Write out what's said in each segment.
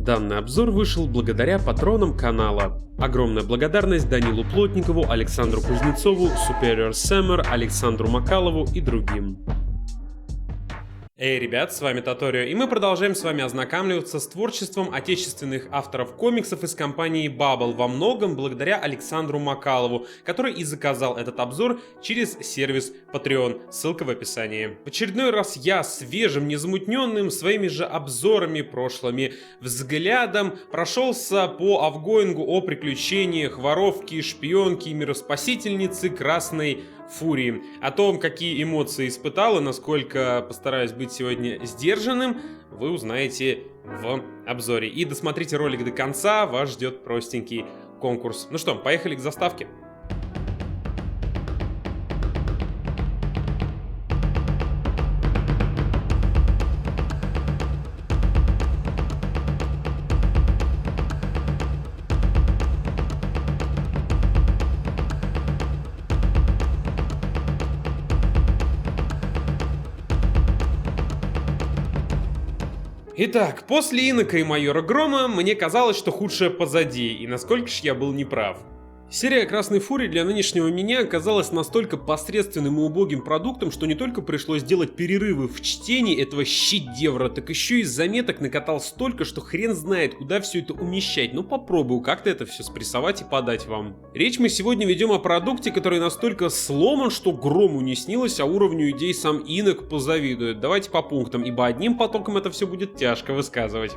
Данный обзор вышел благодаря патронам канала. Огромная благодарность Данилу Плотникову, Александру Кузнецову, Superior Sammer, Александру Макалову и другим. Эй, ребят, с вами Таторио, и мы продолжаем с вами ознакомливаться с творчеством отечественных авторов комиксов из компании Bubble, во многом благодаря Александру Макалову, который и заказал этот обзор через сервис Patreon, ссылка в описании. В очередной раз я свежим, незамутненным своими же обзорами, прошлыми взглядом прошелся по офгоингу о приключениях воровки, шпионки и мироспасительницы Красной Фурии. О том, какие эмоции испытал и насколько постараюсь быть сегодня сдержанным, вы узнаете в обзоре. И досмотрите ролик до конца, вас ждет простенький конкурс. Ну что, поехали к заставке. Итак, после Инока и Майора Грома мне казалось, что худшее позади, и насколько ж я был неправ. Серия Красной Фурии для нынешнего меня оказалась настолько посредственным и убогим продуктом, что не только пришлось делать перерывы в чтении этого шедевра, так еще и заметок накатал столько, что хрен знает, куда все это умещать, но попробую как-то это все спрессовать и подать вам. Речь мы сегодня ведем о продукте, который настолько сломан, что Грому не снилось, а уровню идей сам Инок позавидует. Давайте по пунктам, ибо одним потоком это все будет тяжко высказывать.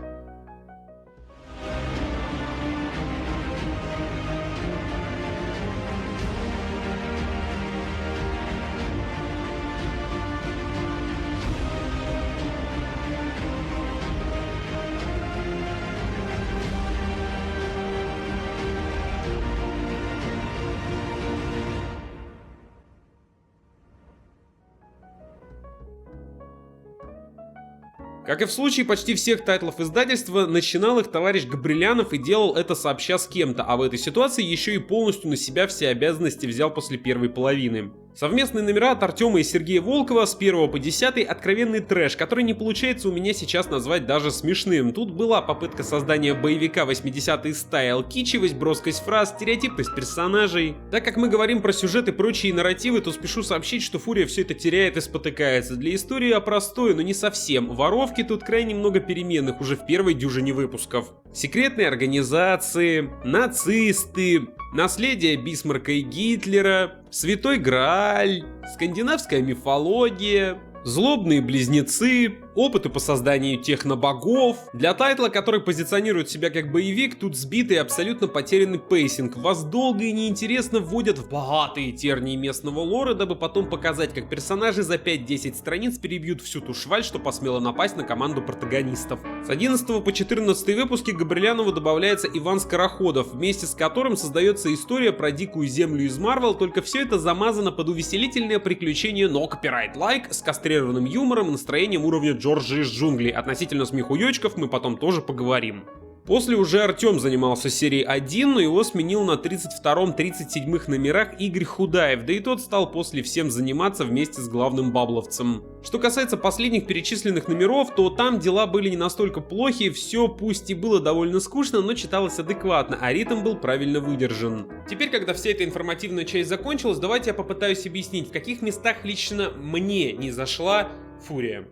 Как и в случае почти всех тайтлов издательства, начинал их товарищ Габрилянов и делал это сообща с кем-то, а в этой ситуации еще и полностью на себя все обязанности взял после первой половины. Совместные номера от Артема и Сергея Волкова с 1 по 10 откровенный трэш, который не получается у меня сейчас назвать даже смешным. Тут была попытка создания боевика 80-й стайл, кичивость, броскость фраз, стереотипность персонажей. Так как мы говорим про сюжет и прочие нарративы, то спешу сообщить, что Фурия все это теряет и спотыкается. Для истории о простой, но не совсем. Воровки тут крайне много переменных уже в первой дюжине выпусков. Секретные организации, нацисты, наследие Бисмарка и Гитлера, Святой Грааль, скандинавская мифология, злобные близнецы, опыты по созданию технобогов. Для тайтла, который позиционирует себя как боевик, тут сбитый и абсолютно потерянный пейсинг. Вас долго и неинтересно вводят в богатые тернии местного лора, дабы потом показать, как персонажи за 5-10 страниц перебьют всю ту шваль, что посмела напасть на команду протагонистов. С 11 по 14 выпуски Габрилянову добавляется Иван Скороходов, вместе с которым создается история про дикую землю из Марвел, только все это замазано под увеселительное приключение, но copyright-like, с кастрированным юмором и настроением уровня Джорджа из джунглей. Относительно смехуёчков мы потом тоже поговорим. После уже Артем занимался серией 1, но его сменил на 32-37 номерах Игорь Худаев, да и тот стал после всем заниматься вместе с главным бабловцем. Что касается последних перечисленных номеров, то там дела были не настолько плохи, все пусть и было довольно скучно, но читалось адекватно, а ритм был правильно выдержан. Теперь, когда вся эта информативная часть закончилась, давайте я попытаюсь объяснить, в каких местах лично мне не зашла Фурия.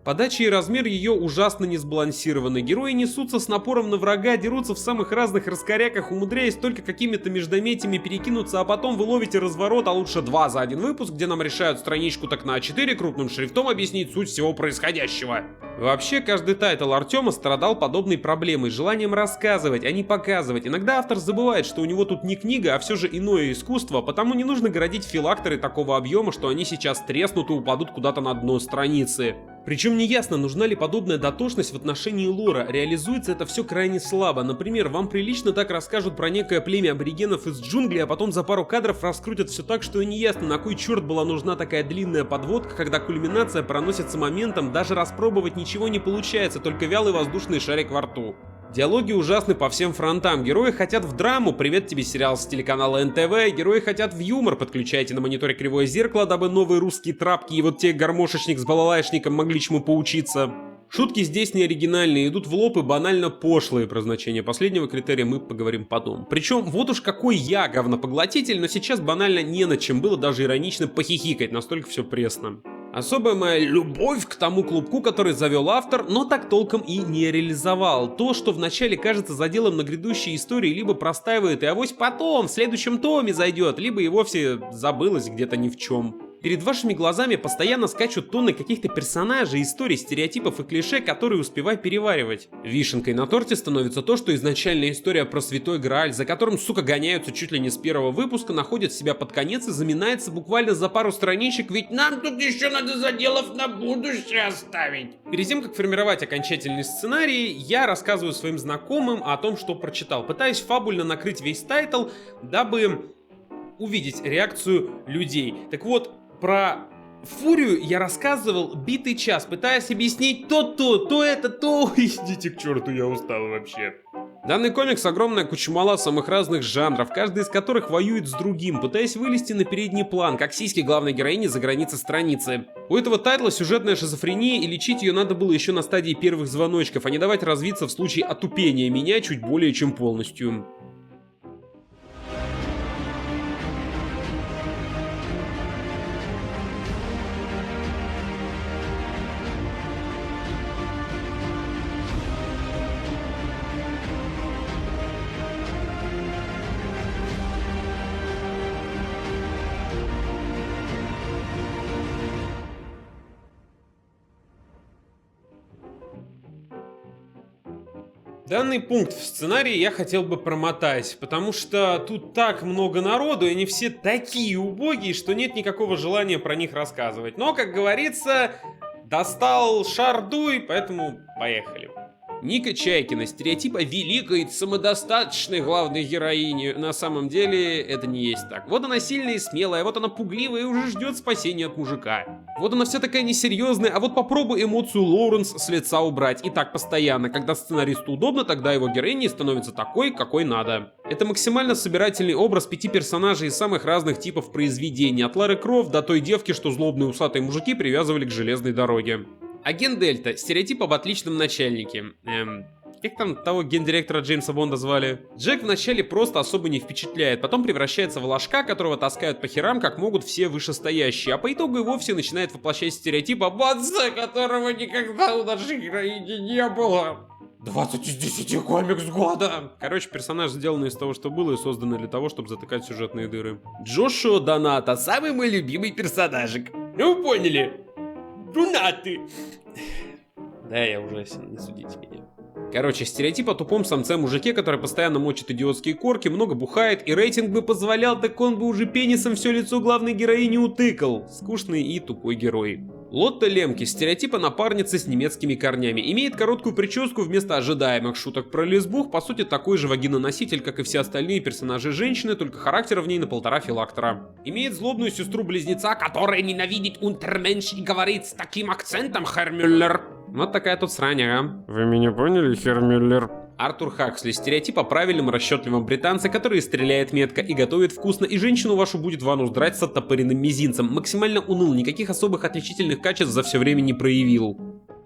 Подача и размер ее ужасно не сбалансированы. Герои несутся с напором на врага, дерутся в самых разных раскоряках, умудряясь только какими-то междометиями перекинуться, а потом вы ловите разворот, а лучше 2 за один выпуск, где нам решают страничку так на А4 крупным шрифтом объяснить суть всего происходящего. Вообще, каждый тайтл Артема страдал подобной проблемой, желанием рассказывать, а не показывать. Иногда автор забывает, что у него тут не книга, а все же иное искусство, потому не нужно городить филактеры такого объема, что они сейчас треснут и упадут куда-то на дно страницы. Причем неясно, нужна ли подобная дотошность в отношении лора, реализуется это все крайне слабо. Например, вам прилично так расскажут про некое племя аборигенов из джунглей, а потом за пару кадров раскрутят все так, что и неясно, на кой черт была нужна такая длинная подводка, когда кульминация проносится моментом, даже распробовать ничего не получается, только вялый воздушный шарик во рту. Диалоги ужасны по всем фронтам. Герои хотят в драму, привет тебе сериал с телеканала НТВ. Герои хотят в юмор, подключайте на мониторе кривое зеркало, дабы новые русские трапки и вот те гармошечник с балалайшником могли чему поучиться. Шутки здесь не оригинальные, идут в лоб и банально пошлые. Про значение последнего критерия мы поговорим потом. Причем вот уж какой я говнопоглотитель, но сейчас банально не над чем было даже иронично похихикать, настолько все пресно. Особая моя любовь к тому клубку, который завел автор, но так толком и не реализовал. То, что вначале кажется заделом на грядущей истории, либо простаивает и авось потом, в следующем томе зайдет, либо и вовсе забылось где-то ни в чем. Перед вашими глазами постоянно скачут тонны каких-то персонажей, историй, стереотипов и клише, которые успевай переваривать. Вишенкой на торте становится то, что изначальная история про Святой Грааль, за которым, сука, гоняются чуть ли не с первого выпуска, находит себя под конец и заминается буквально за пару страничек, ведь нам тут еще надо заделов на будущее оставить. Перед тем, как формировать окончательный сценарий, я рассказываю своим знакомым о том, что прочитал, пытаясь фабульно накрыть весь тайтл, дабы увидеть реакцию людей. Так вот, про Фурию я рассказывал битый час, пытаясь объяснить то это, то... Идите к черту, я устал вообще. Данный комикс — огромная кучмала самых разных жанров, каждый из которых воюет с другим, пытаясь вылезти на передний план, как сиськи главной героини за границей страницы. У этого тайтла сюжетная шизофрения, и лечить ее надо было еще на стадии первых звоночков, а не давать развиться в случае отупения меня чуть более чем полностью. Данный пункт в сценарии я хотел бы промотать, потому что тут так много народу, и они все такие убогие, что нет никакого желания про них рассказывать. Но, как говорится, достал шар дуй, поэтому поехали. Ника Чайкина, стереотип о великой, самодостаточной главной героине. На самом деле это не есть так. Вот она сильная и смелая, вот она пугливая и уже ждет спасения от мужика. Вот она вся такая несерьезная, а вот попробуй эмоцию Лоуренс с лица убрать. И так постоянно. Когда сценаристу удобно, тогда его героиня становится такой, какой надо. Это максимально собирательный образ 5 персонажей из самых разных типов произведений. От Лары Крофт до той девки, что злобные усатые мужики привязывали к железной дороге. Агент Дельта. Стереотип об отличном начальнике. Как там того гендиректора Джеймса Бонда звали? Джек вначале просто особо не впечатляет, потом превращается в ложка, которого таскают по херам как могут все вышестоящие, а по итогу и вовсе начинает воплощать стереотип об отце, которого никогда у нашей героини не было. 20 из 10 комикс года! Короче, персонаж сделанный из того, что было, и созданный для того, чтобы затыкать сюжетные дыры. Джошуа Доната, самый мой любимый персонажик. Ну, поняли? Донаты! Да, я ужасен, не судите меня. Короче, стереотип о тупом самце-мужике, который постоянно мочит идиотские корки, много бухает, и рейтинг бы позволял, так он бы уже пенисом все лицо главной героини утыкал. Скучный и тупой герой. Лотта Лемке, стереотип о напарнице с немецкими корнями. Имеет короткую прическу вместо ожидаемых шуток про лесбух, по сути такой же вагиноноситель, как и все остальные персонажи женщины, только характер в ней на 1,5 филактора. Имеет злобную сестру-близнеца, которая ненавидит унтерменш и говорит с таким акцентом, Херр Мюллер. Вот такая тут срань, ага. Вы меня поняли, Херр Мюллер? Артур Хаксли, стереотип о правильном расчетливом британце, который стреляет метко и готовит вкусно, и женщину вашу будет в анус драть с оттопыренным мизинцем. Максимально уныл, никаких особых отличительных качеств за все время не проявил.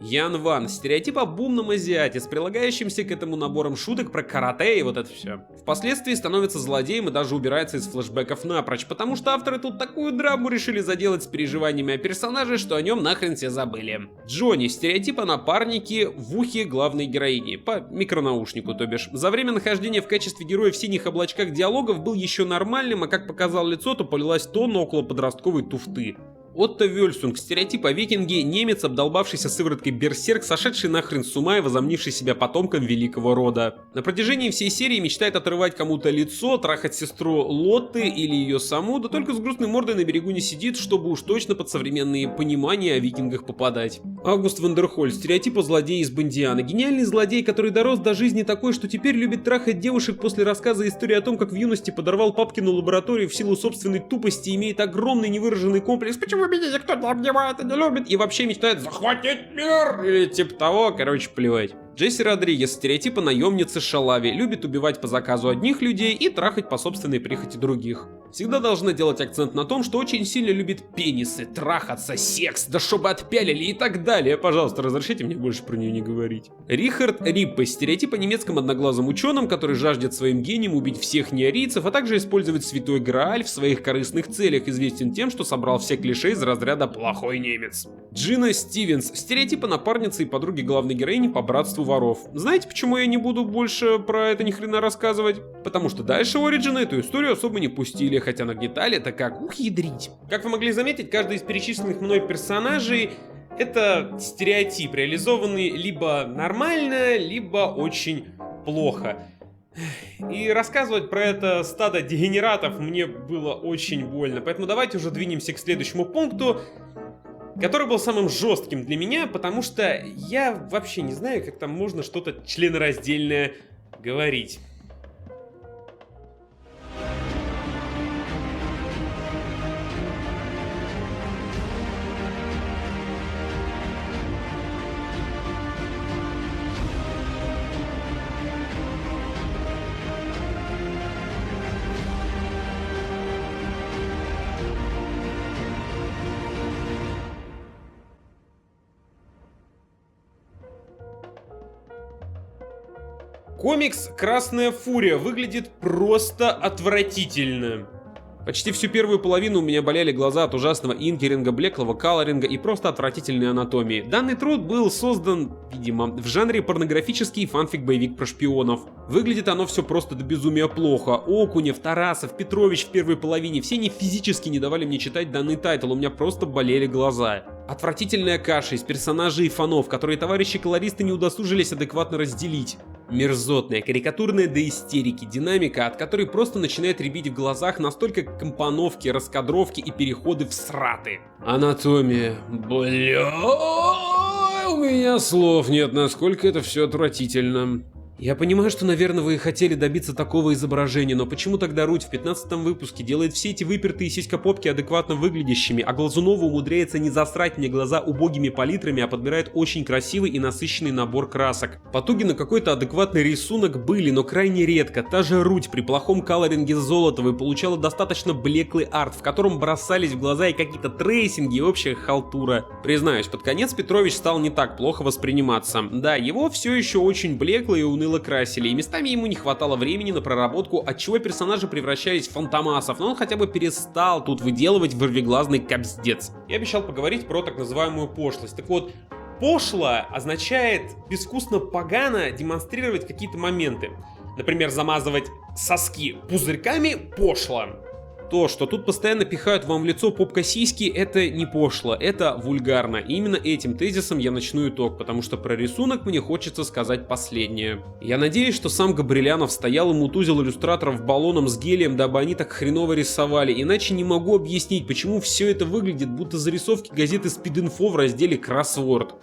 Ян Ван, стереотип об умном азиате с прилагающимся к этому набором шуток про карате и вот это все. Впоследствии становится злодеем и даже убирается из флешбеков напрочь, потому что авторы тут такую драму решили заделать с переживаниями о персонаже, что о нем нахрен все забыли. Джонни, стереотип о напарнике в ухе главной героини, по микронаушнику, то бишь. За время нахождения в качестве героя в синих облачках диалогов был еще нормальным, а как показал лицо, то полилась тонна около подростковой туфты. Отто Вельсунг, стереотип о викинге, немец, обдолбавшийся сывороткой берсерк, сошедший нахрен с ума и возомнивший себя потомком великого рода. На протяжении всей серии мечтает отрывать кому-то лицо, трахать сестру Лотты или ее саму, да только с грустной мордой на берегу не сидит, чтобы уж точно под современные понимания о викингах попадать. Август Вандерхоль, стереотип о злодее из Бондиана. Гениальный злодей, который дорос до жизни такой, что теперь любит трахать девушек после рассказа истории о том, как в юности подорвал папкину лабораторию в силу собственной тупости и имеет огромный невыраженный комплекс. Почему меня никто не обнимает и не любит? И вообще мечтает захватить мир! Или типа того, короче, плевать. Джесси Родригес, стереотипа наемницы шалави, любит убивать по заказу одних людей и трахать по собственной прихоти других. Всегда должна делать акцент на том, что очень сильно любит пенисы, трахаться, секс, да чтобы отпялили и так далее. Пожалуйста, разрешите мне больше про нее не говорить. Рихард Риппе, стереотип о немецком одноглазом ученом, который жаждет своим гением убить всех неарийцев, а также использовать святой Грааль в своих корыстных целях, известен тем, что собрал все клише из разряда «плохой немец». Джина Стивенс, стереотипа напарницы и подруги главной героини по братству воров. Знаете, почему я не буду больше про это ни хрена рассказывать? Потому что дальше Ориджины эту историю особо не пустили, хотя нагнетали это как ух ядрить. Как вы могли заметить, каждый из перечисленных мной персонажей — это стереотип, реализованный либо нормально, либо очень плохо. И рассказывать про это стадо дегенератов мне было очень больно, поэтому давайте уже двинемся к следующему пункту, который был самым жестким для меня, потому что я вообще не знаю, как там можно что-то членораздельное говорить. Комикс «Красная фурия» выглядит просто отвратительно. Почти всю первую половину у меня болели глаза от ужасного инкеринга, блеклого колоринга и просто отвратительной анатомии. Данный труд был создан, видимо, в жанре порнографический фанфик-боевик про шпионов. Выглядит оно все просто до безумия плохо. Окунев, Тарасов, Петрович в первой половине, все они физически не давали мне читать данный тайтл, у меня просто болели глаза. Отвратительная каша из персонажей и фанов, которые товарищи-колористы не удосужились адекватно разделить. Мерзотная, карикатурная до истерики, динамика, от которой просто начинает рябить в глазах, настолько компоновки, раскадровки и переходы в сраты. Анатомия. Бля, у меня слов нет, насколько это все отвратительно. Я понимаю, что, наверное, вы хотели добиться такого изображения, но почему тогда Руть в 15-м выпуске делает все эти выпертые сиська-попки адекватно выглядящими, а Глазунова умудряется не засрать мне глаза убогими палитрами, а подбирает очень красивый и насыщенный набор красок. Потуги на какой-то адекватный рисунок были, но крайне редко. Та же Руть при плохом колоринге Золотовой получала достаточно блеклый арт, в котором бросались в глаза и какие-то трейсинги и общая халтура. Признаюсь, под конец Петрович стал не так плохо восприниматься. Да, его все еще очень блекло и уныло красили, и местами ему не хватало времени на проработку, отчего персонажи превращались в фантомасов, но он хотя бы перестал тут выделывать вырвиглазный капздец. Я обещал поговорить про так называемую пошлость. Так вот, пошло означает безвкусно погано демонстрировать какие-то моменты. Например, замазывать соски пузырьками пошло. То, что тут постоянно пихают вам в лицо попка-сиськи, это не пошло, это вульгарно. И именно этим тезисом я начну итог, потому что про рисунок мне хочется сказать последнее. Я надеюсь, что сам Габрилянов стоял и мутузил иллюстраторов баллоном с гелием, дабы они так хреново рисовали, иначе не могу объяснить, почему все это выглядит, будто зарисовки газеты Speed.info в разделе «Кроссворд».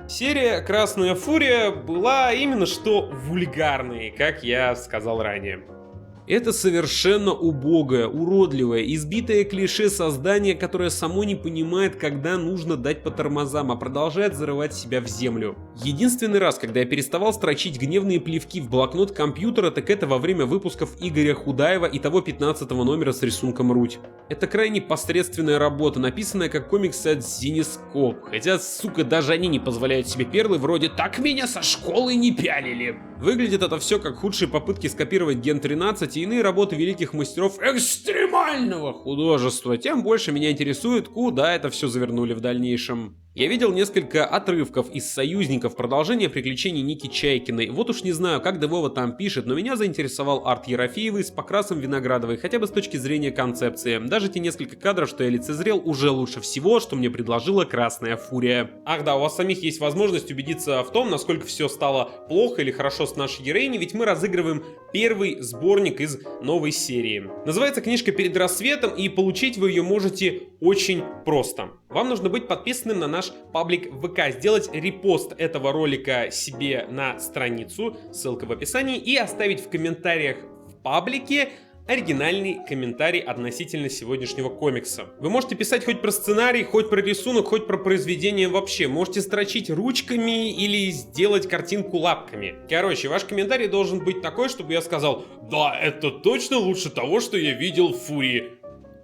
Серия «Красная фурия» была именно что вульгарной, как я сказал ранее. Это совершенно убогое, уродливое, избитое клише создание, которое само не понимает, когда нужно дать по тормозам, а продолжает зарывать себя в землю. Единственный раз, когда я переставал строчить гневные плевки в блокнот компьютера, так это во время выпусков Игоря Худаева и того 15-го номера с рисунком Руть. Это крайне посредственная работа, написанная как комикс от Зинескоп, хотя, сука, даже они не позволяют себе перлы вроде «так меня со школы не пялили». Выглядит это все как худшие попытки скопировать Ген 13 и иные работы великих мастеров экстремального художества. Тем больше меня интересует, куда это все завернули в дальнейшем. Я видел несколько отрывков из союзников продолжения приключений Ники Чайкиной. Вот уж не знаю, как Девова там пишет, но меня заинтересовал арт Ерофеевой с Покрасом Виноградовой, хотя бы с точки зрения концепции. Даже те несколько кадров, что я лицезрел, уже лучше всего, что мне предложила Красная Фурия. Ах да, у вас самих есть возможность убедиться в том, насколько все стало плохо или хорошо с нашей героиней, ведь мы разыгрываем первый сборник из новой серии. Называется книжка «Перед рассветом», и получить вы ее можете очень просто. Вам нужно быть подписанным на наш паблик ВК, сделать репост этого ролика себе на страницу, ссылка в описании, и оставить в комментариях в паблике оригинальный комментарий относительно сегодняшнего комикса. Вы можете писать хоть про сценарий, хоть про рисунок, хоть про произведение вообще. Можете строчить ручками или сделать картинку лапками. Короче, ваш комментарий должен быть такой, чтобы я сказал: да, это точно лучше того, что я видел в Фурии.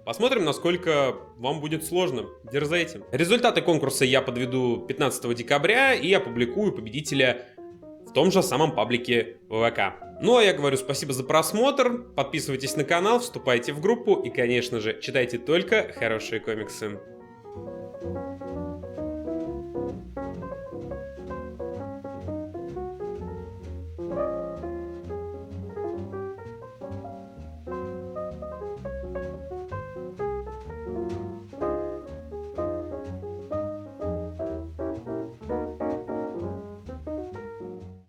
Посмотрим, насколько вам будет сложно. Дерзайте. Результаты конкурса я подведу 15 декабря и опубликую победителя в том же самом паблике ВК. Ну а я говорю спасибо за просмотр, подписывайтесь на канал, вступайте в группу и, конечно же, читайте только хорошие комиксы.